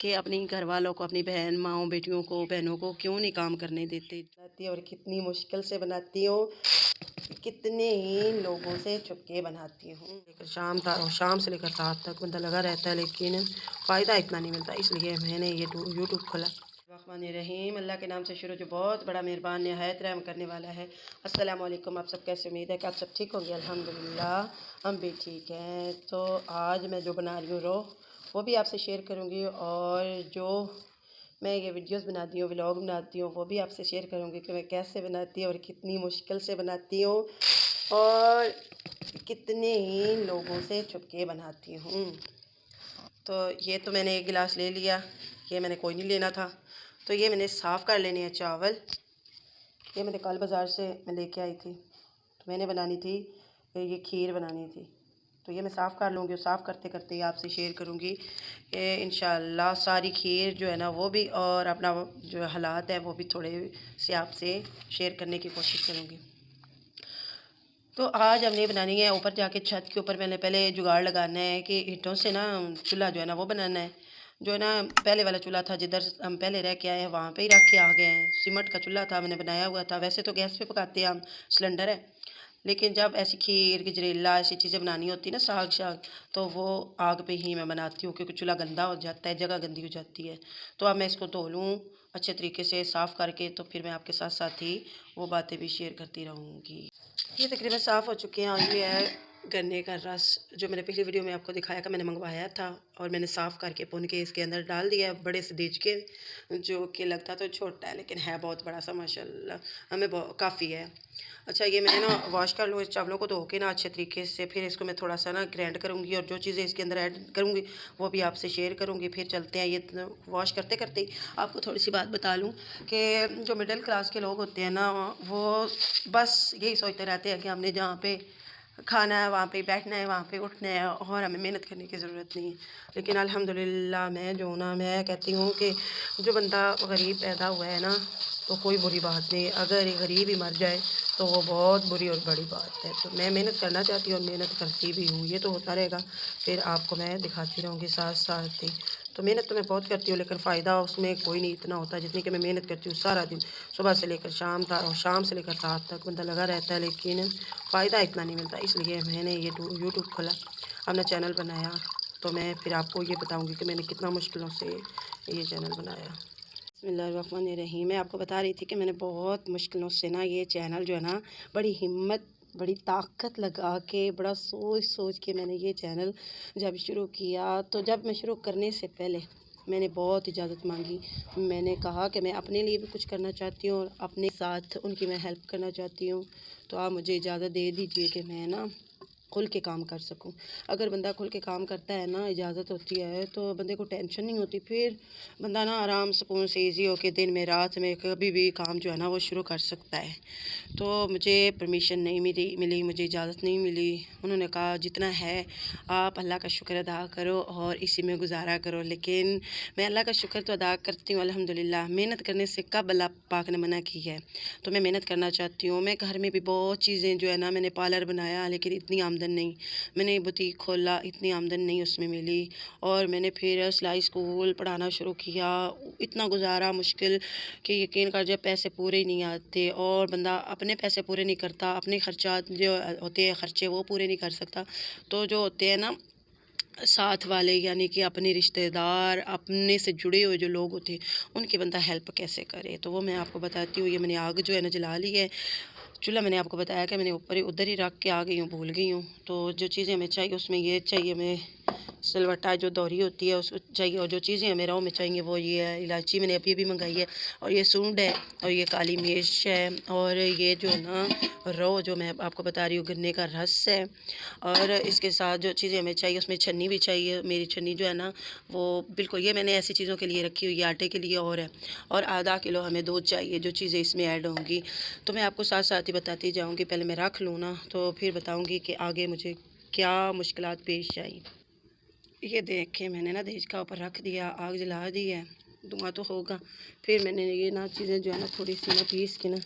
कि अपनी घर वालों को, अपनी बहन माओ बेटियों को, बहनों को क्यों नहीं काम करने देते बनाती और कितनी मुश्किल से बनाती हूँ, कितने ही लोगों से चुपके बनाती हूँ। लेकर शाम से लेकर रात तक बंदा लगा रहता है, लेकिन फ़ायदा इतना नहीं मिलता, इसलिए मैंने ये यूट्यूब खोला। रहीम, अल्लाह के नाम से शुरू, जो बहुत बड़ा मेहरबान निहायत रहम करने वाला है। अस्सलाम वालेकुम। आप सब कैसे? उम्मीद है कि आप सब ठीक होंगे। अल्हम्दुलिल्लाह हम भी ठीक हैं। तो आज मैं जो बना रही हूँ वो भी आपसे शेयर करूँगी, और जो मैं ये वीडियोस बनाती हूँ, व्लॉग बनाती हूँ, वो भी आपसे शेयर करूँगी कि मैं कैसे बनाती हूँ और कितनी मुश्किल से बनाती हूँ और कितने ही लोगों से छुपके बनाती हूँ। तो ये तो मैंने एक गिलास ले लिया, ये मैंने कोई नहीं लेना था। तो ये मैंने साफ़ कर लेने हैं चावल। ये मैंने कल बाज़ार से मैं लेके आई थी, तो मैंने बनानी थी, ये खीर बनानी थी। तो ये मैं साफ़ कर लूँगी, और साफ़ करते करते ही आपसे शेयर करूँगी कि इंशाअल्लाह सारी खीर जो है ना वो भी, और अपना जो हालात है वो भी थोड़े से आपसे शेयर करने की कोशिश करूँगी। तो आज हमने बनानी है, ऊपर जाके छत के ऊपर मैंने पहले जुगाड़ लगाना है कि ईंटों से ना चूल्हा जो है ना वो बनाना है। जो है ना पहले वाला चूल्हा था जिधर हम पहले रह के आए हैं, वहाँ पे ही रख के आ गए हैं। सीमेंट का चूल्हा था, मैंने बनाया हुआ था। वैसे तो गैस पे पकाते हैं हम, सिलेंडर है, लेकिन जब ऐसी खीर गजरेला ऐसी चीज़ें बनानी होती है ना, साग शाग, तो वो आग पे ही मैं बनाती हूँ, क्योंकि चूल्हा गंदा हो जाता है, जगह गंदी हो जाती है। तो अब मैं इसको धो लूँ अच्छे तरीके से साफ़ करके, तो फिर मैं आपके साथ साथ ही वो बातें भी शेयर करती रहूँगी। ये तकरीबन साफ़ हो चुके हैं, और ये है गन्ने का रस, जो मैंने पिछली वीडियो में आपको दिखाया कि मैंने मंगवाया था, और मैंने साफ़ करके पुन के इसके अंदर डाल दिया बड़े से देज के, जो कि लगता तो छोटा है लेकिन है बहुत बड़ा सा, माशाल्लाह हमें काफ़ी है। अच्छा, ये मैंने ना वॉश कर लूँ इस चावलों को धो के ना अच्छे तरीके से, फिर इसको मैं थोड़ा सा ना ग्राइंड करूँगी, और जो चीज़ें इसके अंदर ऐड करूँगी वो भी आपसे शेयर करूँगी। फिर चलते हैं, ये वॉश करते करते आपको थोड़ी सी बात बता लूँ कि जो मिडिल क्लास के लोग होते हैं ना, वो बस यही सोचते रहते हैं कि हमने जहाँ पे खाना है वहाँ पे बैठना है, वहाँ पे उठना है, और हमें मेहनत करने की ज़रूरत नहीं है। लेकिन अल्हम्दुलिल्लाह मैं जो ना, मैं कहती हूँ कि जो बंदा गरीब पैदा हुआ है ना, तो कोई बुरी बात नहीं। अगर ये गरीब ही मर जाए तो वो बहुत बुरी और बड़ी बात है। तो मैं मेहनत करना चाहती हूँ और मेहनत करती भी हूँ, ये तो होता रहेगा, फिर आपको मैं दिखाती रहूँगी साथ साथ ही। तो मेहनत तो मैं बहुत करती हूँ, लेकिन फ़ायदा उसमें कोई नहीं इतना होता जितनी कि मैं मेहनत करती हूँ सारा दिन, सुबह से लेकर शाम तक, और शाम से लेकर रात तक बंदा लगा रहता है, लेकिन फ़ायदा इतना नहीं मिलता। इसलिए मैंने ये यूट्यूब खोला, अपना चैनल बनाया। तो मैं फिर आपको ये बताऊँगी कि मैंने कितना मुश्किलों से ये चैनल बनाया। बिस्मिल्लाहिर्रहमानिर्रहीम। मैं आपको बता रही थी कि मैंने बहुत मुश्किलों से ना ये चैनल जो है ना, बड़ी हिम्मत, बड़ी ताकत लगा के, बड़ा सोच सोच के मैंने ये चैनल जब शुरू किया, तो जब मैं शुरू करने से पहले मैंने बहुत इजाज़त मांगी। मैंने कहा कि मैं अपने लिए भी कुछ करना चाहती हूँ, और अपने साथ उनकी मैं हेल्प करना चाहती हूँ। तो आप मुझे इजाज़त दे दीजिए कि मैं ना खुल के काम कर सकूं। अगर बंदा खुल के काम करता है ना, इजाज़त होती है, तो बंदे को टेंशन नहीं होती, फिर बंदा ना आराम सुकून से ईज़ी होके दिन में रात में कभी भी काम जो है ना वो शुरू कर सकता है। तो मुझे परमिशन नहीं मिली, मुझे इजाज़त नहीं मिली। उन्होंने कहा जितना है आप अल्लाह का शुक्र अदा करो और इसी में गुजारा करो। लेकिन मैं अल्लाह का शुक्र तो अदा करती हूँ अल्हम्दुलिल्लाह। मेहनत करने से कब अल्लाह पाक ने मना की है? तो मैं मेहनत करना चाहती हूँ। मैं घर में भी बहुत चीज़ें जो है ना, मैंने पार्लर बनाया, लेकिन इतनी आमदन नहीं। मैंने बुटीक खोला, इतनी आमदन नहीं उसमें मिली। और मैंने फिर सिलाई स्कूल पढ़ाना शुरू किया, इतना गुजारा मुश्किल कि यकीन कर, जब पैसे पूरे ही नहीं आते, और बंदा अपने पैसे पूरे नहीं करता, अपने खर्चात जो होते हैं खर्चे वो पूरे नहीं कर सकता, तो जो होते हैं ना साथ वाले, यानी कि अपने रिश्तेदार, अपने से जुड़े हुए जो लोग होते हैं, उनकी बंदा हेल्प कैसे करे। तो वो मैं आपको बताती हूँ। ये मैंने आग जो है ना जला ली है। चूल्हा मैंने आपको बताया कि मैंने ऊपर ही उधर ही रख के आ गई हूँ, भूल गई हूँ। तो जो चीज़ें हमें चाहिए उसमें ये चाहिए, हमें सिलवट्टा जो दोहरी होती है उसको चाहिए, और जो चीज़ें हमें रॉ में चाहिए वो ये है, इलायची मैंने अभी भी मंगाई है, और ये सूंड है, और ये काली मिर्च है, और ये जो है ना रॉ जो मैं आपको बता रही हूँ गन्ने का रस है। और इसके साथ जो चीज़ें हमें चाहिए उसमें छन्नी भी चाहिए। मेरी छन्नी जो है ना वो बिल्कुल, ये मैंने ऐसी चीज़ों के लिए रखी हुई है, आटे के लिए और है। और आधा किलो हमें दूध चाहिए, जो चीज़ें इसमें ऐड होंगी तो मैं आपको साथ साथ ही बताती जाऊँगी। पहले मैं रख लूँ ना, तो फिर बताऊँगी कि आगे मुझे क्या मुश्किलात पेश आई। ये देख के मैंने ना देज का ऊपर रख दिया, आग जला दी है, धुआं तो होगा। फिर मैंने ये ना चीज़ें जो है ना थोड़ी सी ना पीस के ना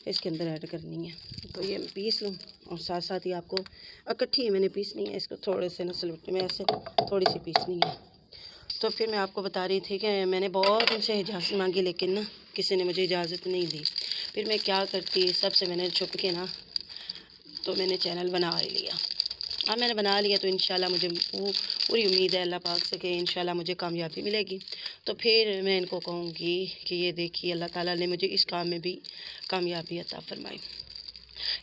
इसके अंदर ऐड करनी है। तो ये मैं पीस लूँ, और साथ साथ ही आपको इकट्ठी मैंने पीसनी है, इसको थोड़े से ना सिलवट्टे में ऐसे थोड़ी सी पीसनी है। तो फिर मैं आपको बता रही थी कि मैंने बहुत उनसे इजाज़त मांगी, लेकिन ना किसी ने मुझे इजाज़त नहीं दी। फिर मैं क्या करती, सबसे मैंने छुप के ना तो मैंने चैनल बना ही लिया। अब मैंने बना लिया तो इंशाल्लाह मुझे पूरी उम्मीद है अल्लाह पाक से कि इंशाल्लाह मुझे कामयाबी मिलेगी। तो फिर मैं इनको कहूँगी कि ये देखिए अल्लाह ताला ने मुझे इस काम में भी कामयाबी अता फ़रमाई।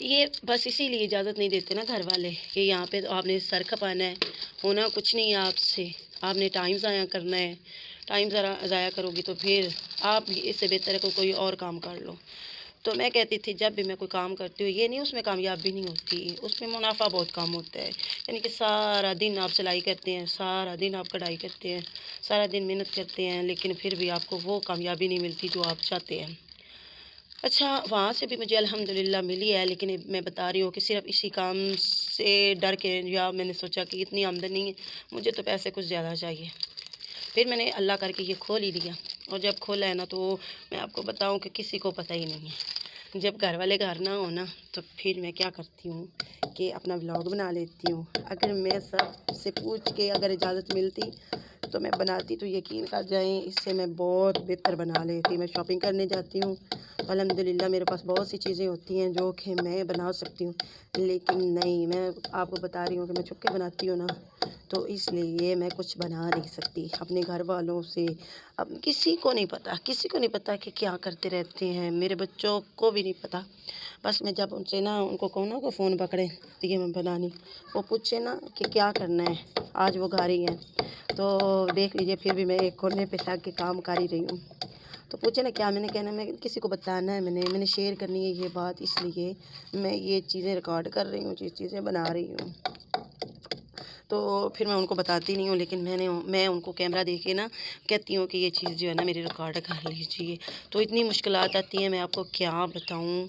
ये बस इसीलिए इजाज़त नहीं देते ना घर वाले कि यहाँ पे तो आपने सर खपाना है, होना कुछ नहीं है आपसे, आपने टाइम ज़ाया करना है। टाइम ज़ाया करोगी तो फिर आप इससे बेहतर है कोई और काम कर लो। तो मैं कहती थी जब भी मैं कोई काम करती हूँ, ये नहीं उसमें कामयाबी नहीं होती, उसमें मुनाफा बहुत कम होता है। यानी कि सारा दिन आप सिलाई करते हैं, सारा दिन आप कढ़ाई करते हैं, सारा दिन मेहनत करते हैं, लेकिन फिर भी आपको वो कामयाबी नहीं मिलती जो आप चाहते हैं। अच्छा, वहाँ से भी मुझे अल्हम्दुलिल्लाह मिली है, लेकिन मैं बता रही हूँ कि सिर्फ़ इसी काम से डर के, या मैंने सोचा कि इतनी आमदनी है, मुझे तो पैसे कुछ ज़्यादा चाहिए। फिर मैंने अल्लाह करके ये खोल ही लिया, और जब खोला है ना तो मैं आपको बताऊँ कि किसी को पता ही नहीं है। जब घर वाले घर ना हो ना तो फिर मैं क्या करती हूँ कि अपना व्लॉग बना लेती हूँ। अगर मैं सबसे पूछ के अगर इजाज़त मिलती तो मैं बनाती, तो यकीन कर जाएँ इससे मैं बहुत बेहतर बना लेती। मैं शॉपिंग करने जाती हूँ तो अल्हम्दुलिल्लाह मेरे पास बहुत सी चीज़ें होती हैं जो कि मैं बना सकती हूँ, लेकिन नहीं, मैं आपको बता रही हूँ कि मैं छुप के बनाती हूँ ना, तो इसलिए मैं कुछ बना नहीं सकती अपने घर वालों से। अब किसी को नहीं पता, किसी को नहीं पता कि क्या करते रहते हैं, मेरे बच्चों को भी नहीं पता। बस मैं जब उनसे ना उनको कहूँ ना को फ़ोन पकड़े तो ये मैं बनानी, वो पूछे ना कि क्या करना है, आज वो घर ही हैं, तो देख लीजिए फिर भी मैं एक कोने पे लग के काम कर ही रही हूँ। तो पूछे ना क्या, मैंने कहना मैं किसी को बताना है, मैंने शेयर करनी है ये बात, इसलिए मैं ये चीज़ें रिकॉर्ड कर रही हूँ, चीज़ें बना रही हूँ। तो फिर मैं उनको बताती नहीं हूँ, लेकिन मैं उनको कैमरा दे के ना कहती हूँ कि ये चीज़ जो है ना मेरी रिकॉर्ड कर लीजिए। तो इतनी मुश्किलात आती हैं, मैं आपको क्या बताऊँ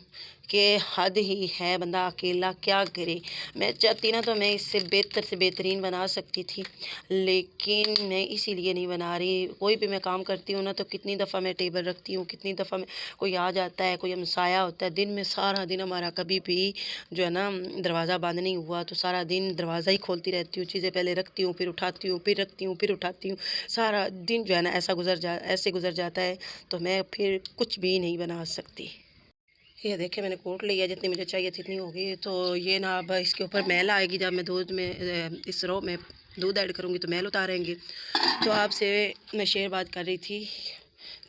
कि हद ही है, बंदा अकेला क्या करे। मैं चाहती ना तो मैं इससे बेहतर से बेहतरीन बना सकती थी, लेकिन मैं इसीलिए नहीं बना रही। कोई भी मैं काम करती हूँ ना तो कितनी दफ़ा मैं टेबल रखती हूँ, कितनी दफ़ा मैं कोई आ जाता है, कोई हमसाया होता है, दिन में सारा दिन हमारा कभी भी जो है ना दरवाज़ा बंद नहीं हुआ तो सारा दिन दरवाज़ा ही खोलती रहती हूँ, चीज़ें पहले रखती हूँ, फिर उठाती हूँ, फिर रखती हूँ, फिर उठाती हूँ। सारा दिन जो है ना ऐसे गुज़र जाता है, तो मैं फिर कुछ भी नहीं बना सकती। ये देखिए मैंने कूट लिया, जितनी मुझे चाहिए थी इतनी होगी। तो ये ना अब इसके ऊपर मैल आएगी, जब मैं दूध में इस रो में दूध ऐड करूँगी तो मैल उतारेंगे। तो आपसे मैं शेयर बात कर रही थी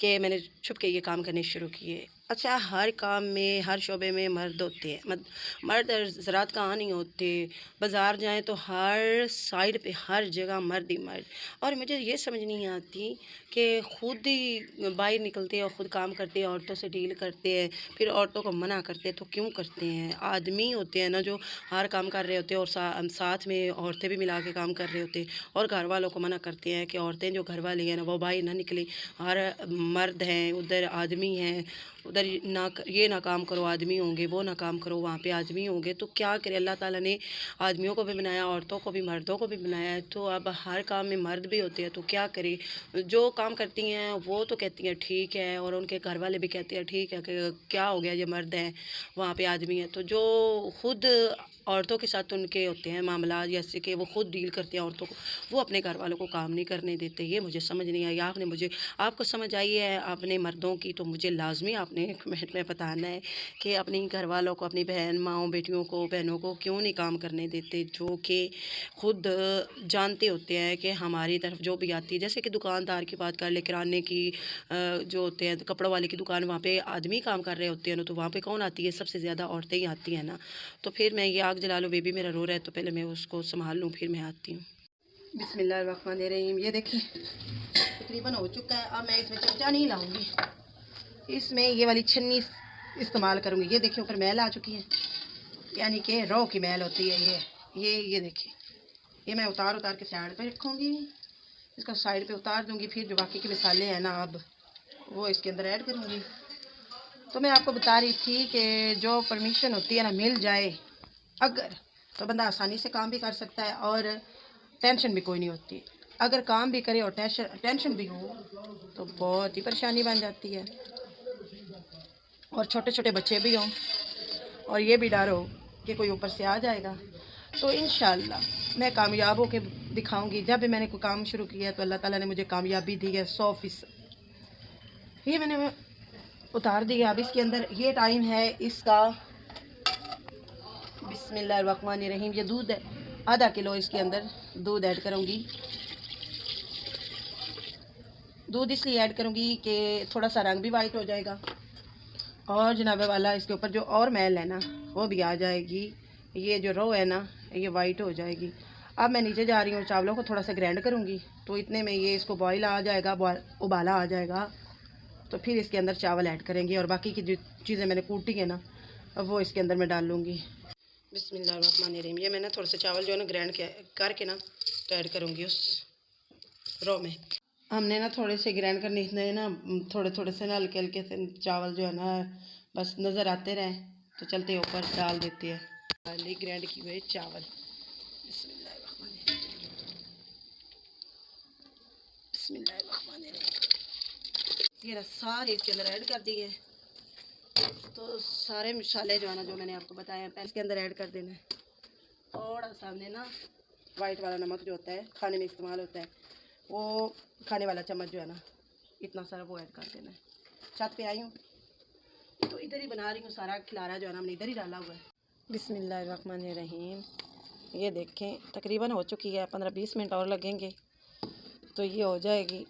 कि मैंने छुप के ये काम करने शुरू किए। अच्छा, हर काम में, हर शोबे में मर्द होते हैं, मर्द ज़रात कहाँ नहीं होते। बाज़ार जाएं तो हर साइड पे हर जगह मर्द ही मर्द। और मुझे ये समझ नहीं आती कि खुद ही बाहर निकलते हैं और ख़ुद काम करते हैं, औरतों से डील करते हैं, फिर औरतों को मना करते हैं। तो क्यों करते हैं? आदमी होते हैं ना जो हर काम कर रहे होते हैं, और साथ में औरतें भी मिला के काम कर रहे होते हैं, और घर वालों को मना करते हैं कि औरतें जो घर वाली हैं ना वो बाहर ना निकले। हर मर्द हैं, उधर आदमी हैं, उधर ये ना काम करो आदमी होंगे, वो ना काम करो वहाँ पे आदमी होंगे। तो क्या करे, अल्लाह ताला ने आदमियों को भी बनाया, औरतों को भी, मर्दों को भी बनाया है। तो अब हर काम में मर्द भी होते हैं, तो क्या करे। जो काम करती हैं वो तो कहती हैं ठीक है, और उनके घर वाले भी कहते हैं ठीक है कि क्या हो गया, ये मर्द हैं, वहाँ पे आदमी है। तो जो खुद औरतों के साथ उनके होते हैं मामला, जैसे कि वो खुद डील करते हैं औरतों को, वो अपने घर वालों को काम नहीं करने देते। ये मुझे समझ नहीं आई। आपको समझ आई है अपने मर्दों की, तो मुझे लाजमी आपने कमेंट में बताना है कि अपनी घर वालों को, अपनी बहन माओ बेटियों को, बहनों को क्यों नहीं काम करने देते, जो कि खुद जानते होते हैं कि हमारी तरफ जो भी आती है। जैसे कि दुकानदार की बात कर ले, किराने की जो होते हैं, कपड़ों वाले की दुकान, वहाँ पे आदमी काम कर रहे होते हैं ना, तो वहाँ पे कौन आती है? सबसे ज़्यादा औरतें ही आती हैं ना। तो फिर मैं ये आग जला लूँ, बेबी मेरा रो रहा है तो पहले मैं उसको संभाल लूँ, फिर मैं आती हूँ। बिस्मिल्लाहिर्रहमानिर्रहीम। ये देखिए तकरीबन हो चुका है। अब मैं इसमें चमचा नहीं लाऊंगी, इसमें ये वाली छन्नी इस्तेमाल करूँगी। ये देखिए ऊपर मैल आ चुकी है, यानी कि रो की मैल होती है ये देखिए। ये मैं उतार के साइड पे रखूँगी, इसको साइड पे उतार दूँगी। फिर जो बाकी के मसाले हैं ना अब वो इसके अंदर ऐड करूँगी। तो मैं आपको बता रही थी कि जो परमिशन होती है ना मिल जाए अगर, तो बंदा आसानी से काम भी कर सकता है और टेंशन भी कोई नहीं होती। अगर काम भी करे और टेंशन भी हो तो बहुत ही परेशानी बन जाती है, और छोटे छोटे बच्चे भी हों और ये भी डर हो कि कोई ऊपर से आ जाएगा। तो इंशाल्लाह मैं कामयाब होके दिखाऊंगी। जब भी मैंने कोई काम शुरू किया तो अल्लाह ताला ने मुझे कामयाबी दी है 100%। ये मैंने उतार दिया। अब इसके अंदर ये टाइम है इसका, बिस्मिल्लाहिर्रहमानिर्रहीम। ये दूध है, आधा किलो इसके अंदर दूध ऐड करूँगी। दूध इसलिए ऐड करूँगी कि थोड़ा सा रंग भी वाइट हो जाएगा और जनाब वाला इसके ऊपर जो और मैल है ना वो भी आ जाएगी। ये जो रो है ना ये वाइट हो जाएगी। अब मैं नीचे जा रही हूँ, चावलों को थोड़ा सा ग्राइंड करूँगी तो इतने में ये इसको बॉईल आ जाएगा, उबाला आ जाएगा। तो फिर इसके अंदर चावल ऐड करेंगे और बाकी की जो चीज़ें मैंने कूटी है ना वो इसके अंदर मैं डाल लूँगी। बिस्मिल्लाहिर्रहमानिर्रहीम। ये मैंने थोड़े से चावल जो है ना ग्राइंड करके ना तो ऐड करूँगी उस रो में। हमने ना थोड़े से ग्राइंड करने इतने ना थोड़े थोड़े से ना हल्के हल्के से चावल जो है ना बस नज़र आते रहे तो चलते ऊपर डाल देते हैं खाली ग्राइंड किए हुए चावल। ये ना सारे इसके अंदर ऐड कर दिए। तो सारे मसाले जो है ना जो मैंने आपको बताया पहले इसके अंदर ऐड कर देना है। थोड़ा सा हमने ना वाइट वाला नमक जो होता है खाने में इस्तेमाल होता है वो खाने वाला चम्मच जो है ना इतना सारा वो ऐड कर देना है। छत पे आई हूँ तो इधर ही बना रही हूँ, सारा खिलारा जो है ना हमने इधर ही डाला हुआ है। बिस्मिल्लाहिर्रहमानिर्रहीम। ये देखें तकरीबन हो चुकी है, 15-20 मिनट और लगेंगे तो ये हो जाएगी।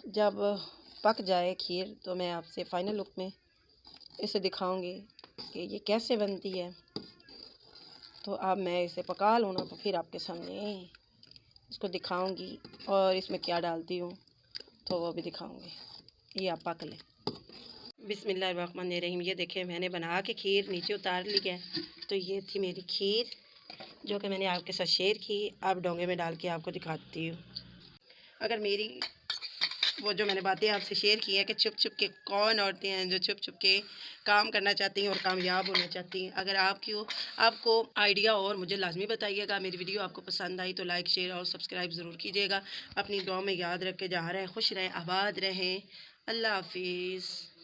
जब पक जाए खीर तो मैं आपसे फ़ाइनल लुक में इसे दिखाऊंगी कि ये कैसे बनती है। तो अब मैं इसे पका लूँ ना तो फिर आपके सामने इसको दिखाऊंगी और इसमें क्या डालती हूँ तो वो भी दिखाऊंगी। ये आप पक लें। बिस्मिल्लाहिर्रहमानिर्रहीम। ये देखें मैंने बना के खीर नीचे उतार ली है। तो ये थी मेरी खीर जो कि मैंने आपके साथ शेयर की। अब डोंगे में डाल के आपको दिखाती हूँ। अगर मेरी वो जो मैंने बातें आपसे शेयर की है कि छुप छुप के कौन औरतें हैं जो छुप छुप के काम करना चाहती हैं और कामयाब होना चाहती हैं। अगर आपको आइडिया और मुझे लाजमी बताइएगा। मेरी वीडियो आपको पसंद आई तो लाइक शेयर और सब्सक्राइब ज़रूर कीजिएगा। अपनी दुआ में याद रख के जहाँ रहें खुश रहें आबाद रहें। अल्लाह हाफिज़।